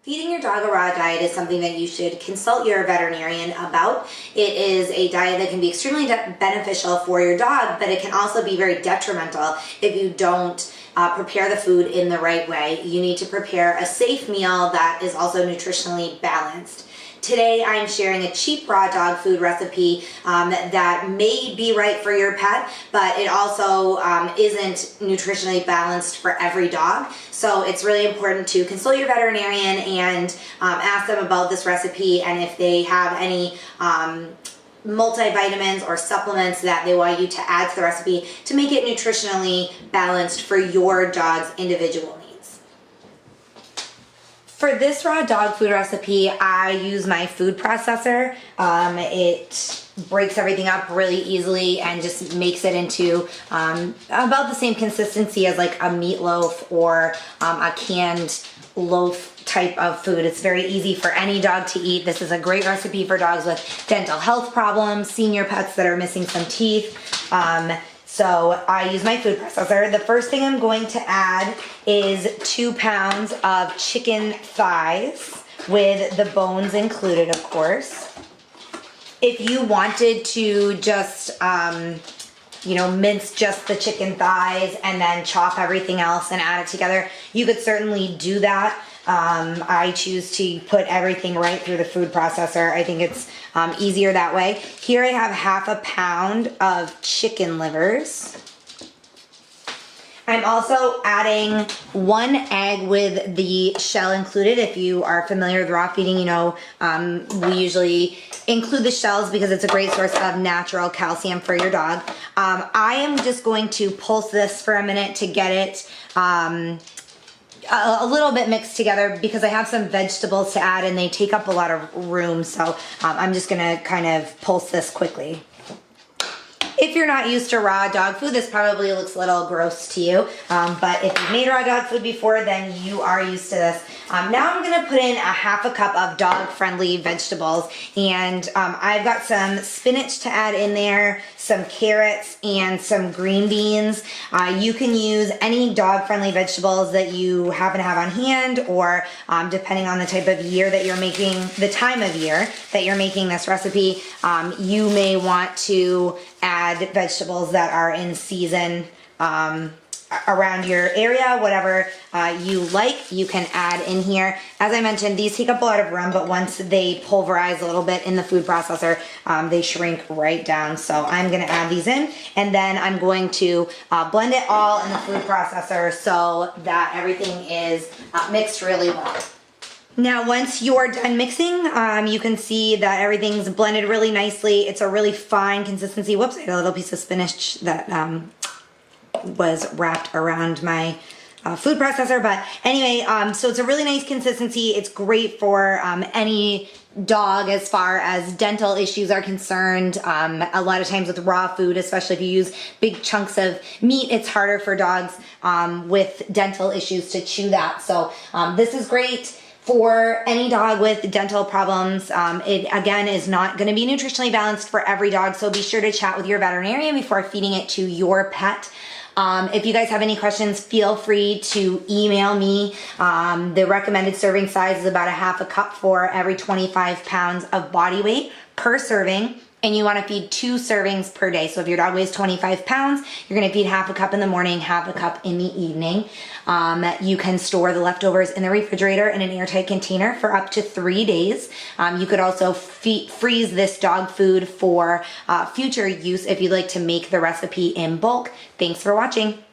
Feeding your dog a raw diet is something that you should consult your veterinarian about. It is a diet that can be extremely beneficial for your dog, but it can also be very detrimental if you don't prepare the food in the right way. You need to prepare a safe meal that is also nutritionally balanced. Today I'm sharing a cheap raw dog food recipe that may be right for your pet, but it also isn't nutritionally balanced for every dog. So it's really important to consult your veterinarian and ask them about this recipe, and if they have any multivitamins or supplements that they want you to add to the recipe to make it nutritionally balanced for your dog's individual needs. For this raw dog food recipe, I use my food processor. It breaks everything up really easily and just makes it into about the same consistency as like a meatloaf or a canned loaf type of food. It's very easy for any dog to eat. This is a great recipe for dogs with dental health problems, senior pets that are missing some teeth. So I use my food processor. The first thing I'm going to add is 2 pounds of chicken thighs with the bones included, of course. If you wanted to just, mince just the chicken thighs and then chop everything else and add it together, you could certainly do that. I choose to put everything right through the food processor. I think it's easier that way. Here I have 1/2 pound of chicken livers. I'm also adding 1 egg with the shell included. If you are familiar with raw feeding, you know we usually include the shells because it's a great source of natural calcium for your dog. I am just going to pulse this for a minute to get it a little bit mixed together because I have some vegetables to add and they take up a lot of room, so I'm just gonna kind of pulse this quickly. If you're not used to raw dog food, this probably looks a little gross to you, but if you've made raw dog food before, then you are used to this. Now I'm gonna put in 1/2 cup of dog-friendly vegetables, and I've got some spinach to add in there, some carrots, and some green beans. You can use any dog-friendly vegetables that you happen to have on hand, or depending on the type of year that you're making, the time of year that you're making this recipe, you may want to add vegetables that are in season around your area. Whatever you like, you can add in here. As I mentioned, these take up a lot of room, but once they pulverize a little bit in the food processor, they shrink right down. So I'm gonna add these in, and then I'm going to blend it all in the food processor so that everything is mixed really well. Now, once you're done mixing, you can see that everything's blended really nicely. It's a really fine consistency. Whoops, I had a little piece of spinach that was wrapped around my food processor. But anyway, so it's a really nice consistency. It's great for any dog as far as dental issues are concerned. A lot of times with raw food, especially if you use big chunks of meat, it's harder for dogs with dental issues to chew that. So this is great for any dog with dental problems. It again is not going to be nutritionally balanced for every dog, so be sure to chat with your veterinarian before feeding it to your pet. If you guys have any questions, feel free to email me. The recommended serving size is about 1/2 cup for every 25 pounds of body weight per serving. And you want to feed 2 servings per day. So if your dog weighs 25 pounds, you're going to feed 1/2 cup in the morning, 1/2 cup in the evening. You can store the leftovers in the refrigerator in an airtight container for up to 3 days. You could also freeze this dog food for future use if you'd like to make the recipe in bulk. Thanks for watching.